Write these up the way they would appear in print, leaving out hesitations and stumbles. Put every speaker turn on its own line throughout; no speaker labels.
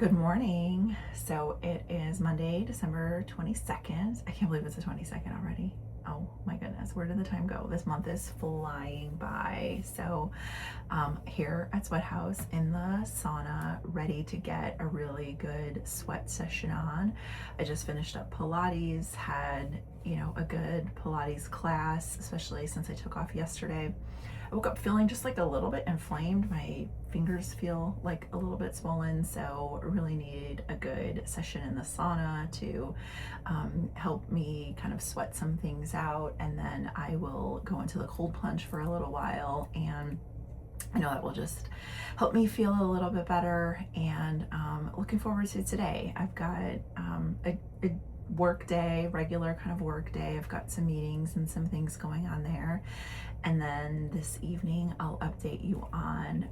Good morning. So it is Monday, December 22nd. I can't believe it's the 22nd already. Oh my goodness, where did the time go? This month is flying by. So here at Sweathouz in the sauna, ready to get a really good sweat session on. I just finished up Pilates, had, a good Pilates class, especially since I took off yesterday. I woke up feeling just like a little bit inflamed. My fingers feel like a little bit swollen, so I really need a good session in the sauna to help me kind of sweat some things out. And then I will go into the cold plunge for a little while, and I know that will just help me feel a little bit better. And looking forward to today. I've got a work day, regular kind of work day. I've got some meetings and some things going on there. And then this evening, I'll update you on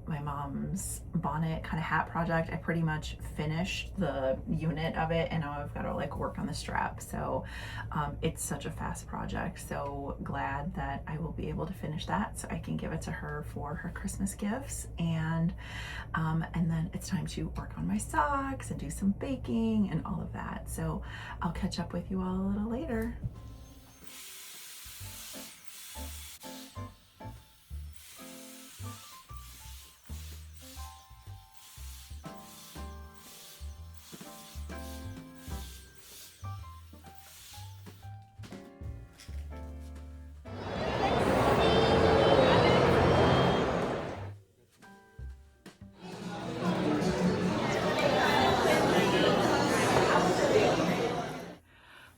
my mom's bonnet kind of hat project. I pretty much finished the unit of it, and now I've got to like work on the strap. So it's such a fast project. So glad that I will be able to finish that so I can give it to her for her Christmas gifts. And then it's time to work on my socks and do some baking and all of that. So I'll catch up with you all a little later.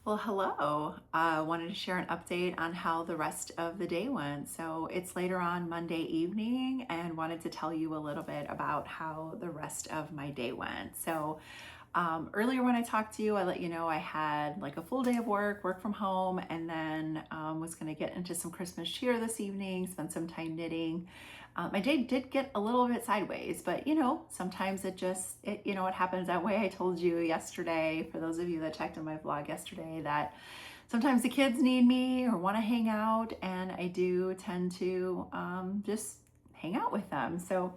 Well, hello. I wanted to share an update on how the rest of the day went. So it's later on Monday evening, and wanted to tell you a little bit about how the rest of my day went. So earlier when I talked to you, I let you know I had like a full day of work from home, and then was going to get into some Christmas cheer this evening, spend some time knitting. My day did get a little bit sideways, but sometimes it happens that way. I told you yesterday, for those of you that checked in my vlog yesterday, that sometimes the kids need me or want to hang out, and I do tend to just hang out with them. So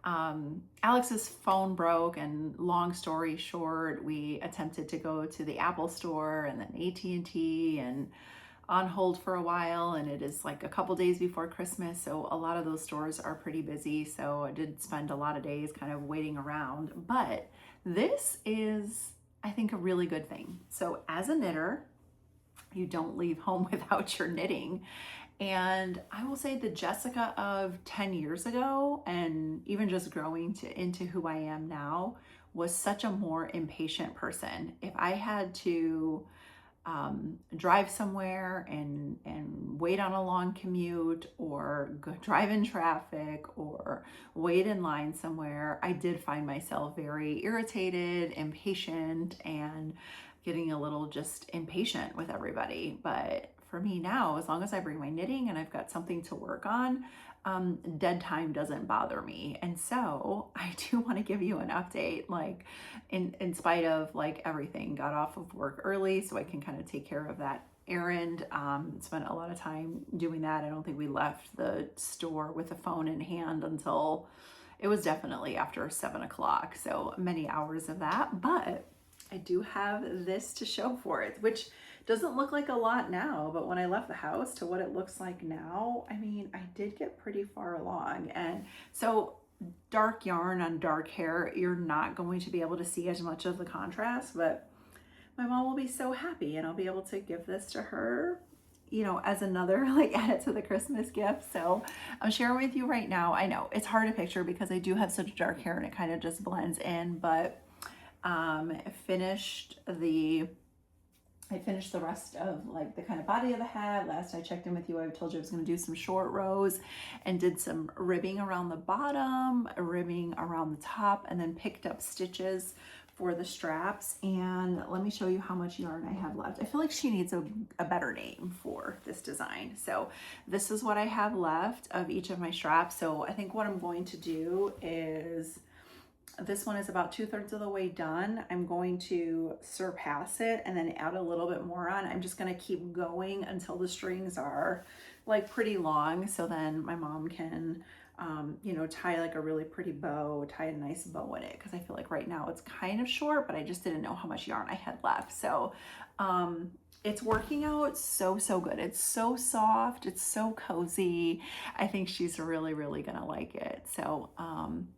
Alex's phone broke, and long story short, we attempted to go to the Apple store and then AT&T and on hold for a while, and it is like a couple days before Christmas, so a lot of those stores are pretty busy. So I did spend a lot of days kind of waiting around, but this is, I think, a really good thing. So as a knitter, you don't leave home without your knitting. And I will say the Jessica of 10 years ago, and even just growing into who I am now, was such a more impatient person. If I had to drive somewhere and wait on a long commute, or drive in traffic, or wait in line somewhere, I did find myself very irritated, impatient, and getting a little just impatient with everybody. But for me now, as long as I bring my knitting and I've got something to work on, dead time doesn't bother me. And so I do want to give you an update, like in spite of like everything, got off of work early so I can kind of take care of that errand. Spent a lot of time doing that. I don't think we left the store with the phone in hand until it was definitely after 7 o'clock. So many hours of that, but I do have this to show for it, which doesn't look like a lot now, but when I left the house to what it looks like now, I mean, I did get pretty far along. And so dark yarn on dark hair, you're not going to be able to see as much of the contrast, but my mom will be so happy, and I'll be able to give this to her, as another like add to the Christmas gift. So I'm sharing with you right now. I know it's hard to picture because I do have such dark hair and it kind of just blends in, but I finished the rest of like the kind of body of the hat. Last I checked in with you, I told you I was going to do some short rows, and did some ribbing around the bottom, ribbing around the top, and then picked up stitches for the straps. And let me show you how much yarn I have left. I feel like she needs a better name for this design. So this is what I have left of each of my straps. So I think what I'm going to do is, this one is about 2/3 of the way done. I'm going to surpass it and then add a little bit more on. I'm just going to keep going until the strings are like pretty long, so then my mom can you know, tie like a really pretty bow, tie a nice bow in it, because I feel like right now it's kind of short, but I just didn't know how much yarn I had left. So it's working out so, so good. It's so soft. It's so cozy. I think she's really, really gonna like it. So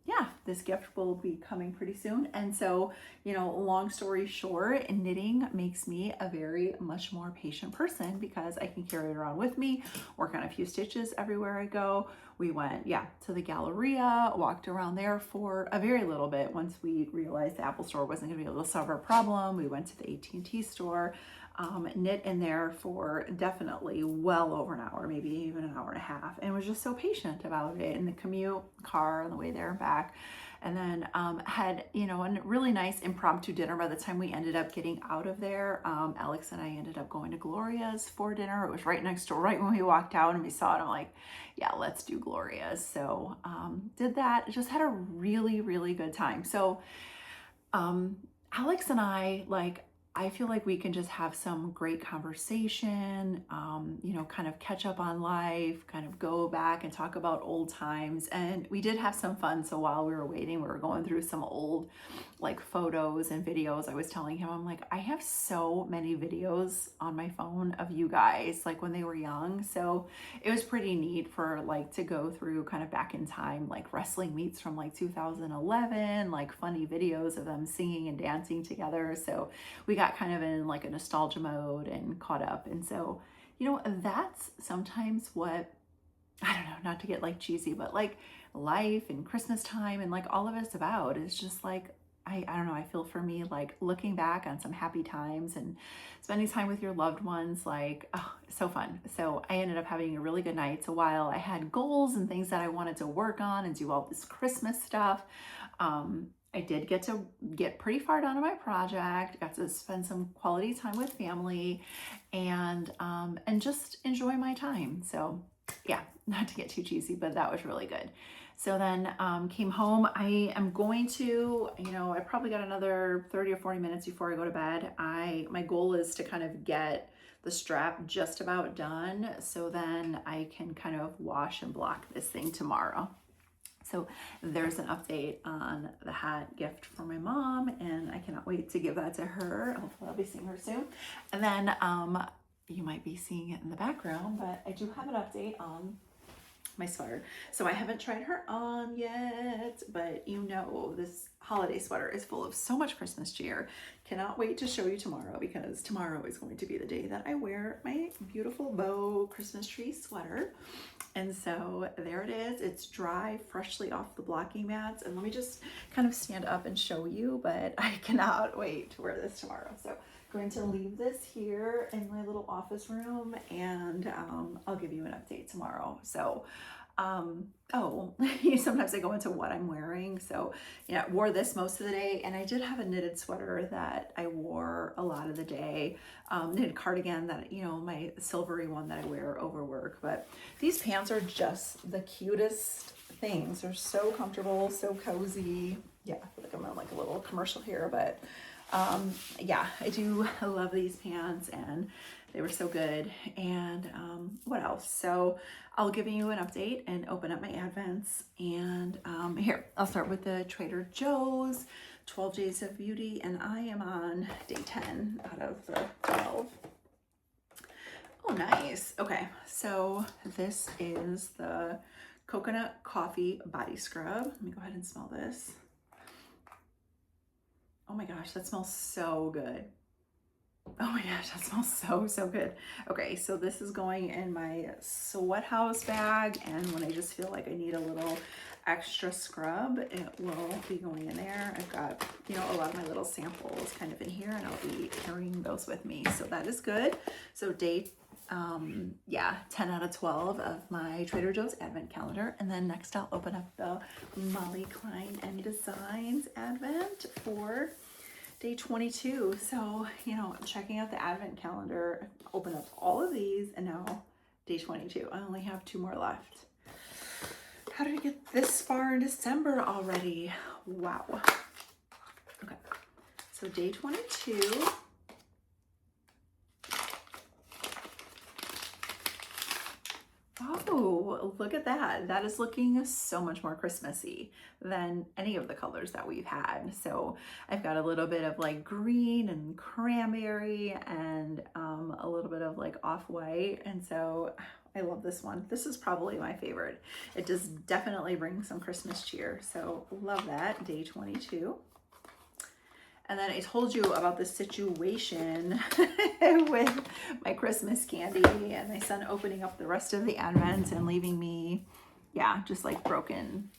yeah, this gift will be coming pretty soon. And so, you know, long story short, knitting makes me a very much more patient person because I can carry it around with me, work on a few stitches everywhere I go. We went, yeah, to the Galleria, walked around there for a very little bit. Once we realized the Apple store wasn't gonna be able to solve our problem, we went to the AT&T store, knit in there for definitely well over an hour, maybe even an hour and a half, and was just so patient about it in the commute, car, on the way there and back. And then had, you know, a really nice impromptu dinner by the time we ended up getting out of there. Alex and I ended up going to Gloria's for dinner. It was right next door, right when we walked out and we saw it. I'm like, yeah, let's do Gloria's. So did that, just had a really, really good time. So Alex and I, like, I feel like we can just have some great conversation, you know, kind of catch up on life, kind of go back and talk about old times. And we did have some fun. So while we were waiting, we were going through some old like photos and videos. I was telling him, I'm like, I have so many videos on my phone of you guys, like when they were young. So it was pretty neat for like to go through kind of back in time, like wrestling meets from like 2011, like funny videos of them singing and dancing together. So we got kind of in like a nostalgia mode and caught up. And so, you know, that's sometimes what, I don't know, not to get like cheesy, but like life and Christmas time and like all of it's about is just like, I don't know, I feel for me, like looking back on some happy times and spending time with your loved ones, like, oh, so fun. So I ended up having a really good night. So while I had goals and things that I wanted to work on and do all this Christmas stuff, I did get to get pretty far done on my project, got to spend some quality time with family and just enjoy my time. So yeah, not to get too cheesy, but that was really good. So then came home. I am going to, you know, I probably got another 30 or 40 minutes before I go to bed. My goal is to kind of get the strap just about done so then I can kind of wash and block this thing tomorrow. So there's an update on the hat gift for my mom, and I cannot wait to give that to her. Hopefully I'll be seeing her soon. And then you might be seeing it in the background, but I do have an update on my sweater. So I haven't tried her on yet, but you know, this holiday sweater is full of so much Christmas cheer. Cannot wait to show you tomorrow because tomorrow is going to be the day that I wear my beautiful bow Christmas tree sweater. And so there it is. It's dry, freshly off the blocking mats. And let me just kind of stand up and show you, but I cannot wait to wear this tomorrow. So I'm going to leave this here in my little office room and I'll give you an update tomorrow. So oh, sometimes I go into what I'm wearing. So yeah, I wore this most of the day, and I did have a knitted sweater that I wore a lot of the day, knitted cardigan that, you know, my silvery one that I wear over work. But these pants are just the cutest things. They're so comfortable, so cozy. Yeah, I feel like I'm on like a little commercial here, but yeah, I love these pants and they were so good. And what else? So I'll give you an update and open up my advents. And here, I'll start with the Trader Joe's 12 Days of Beauty. And I am on day 10 out of the 12. Oh, nice. Okay, so this is the Coconut Coffee Body Scrub. Let me go ahead and smell this. Oh my gosh, that smells so good. Oh my gosh, that smells so, so good. Okay, so this is going in my Sweathouz bag, and when I just feel like I need a little extra scrub, it will be going in there. I've got, you know, a lot of my little samples kind of in here, and I'll be carrying those with me. So that is good. So day, yeah, 10 out of 12 of my Trader Joe's advent calendar. And then next I'll open up the Molly Klein and Designs advent for day 22. So, you know, checking out the advent calendar, open up all of these, and now day 22. I only have 2 more left. How did I get this far in December already? Wow. Okay, so day 22. Oh, look at that. That is looking so much more Christmassy than any of the colors that we've had. So I've got a little bit of like green and cranberry and a little bit of like off-white. And so I love this one. This is probably my favorite. It does definitely bring some Christmas cheer. So love that, day 22. And then I told you about the situation with my Christmas candy and my son opening up the rest of the Advent and leaving me, yeah, just like broken.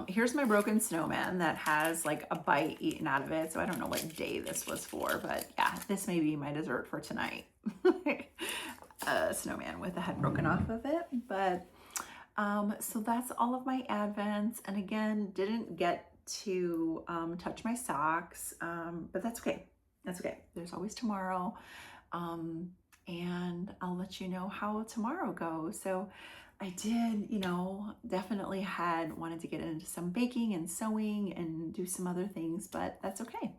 Here's my broken snowman that has like a bite eaten out of it. So I don't know what day this was for, but yeah, this may be my dessert for tonight. A snowman with the head broken off of it. But so that's all of my Advents. And again, didn't get to touch my socks, but that's okay. That's okay. There's always tomorrow. And I'll let you know how tomorrow goes. So I did, you know, definitely wanted to get into some baking and sewing and do some other things, but that's okay.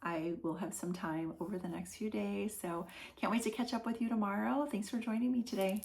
I will have some time over the next few days. So can't wait to catch up with you tomorrow. Thanks for joining me today.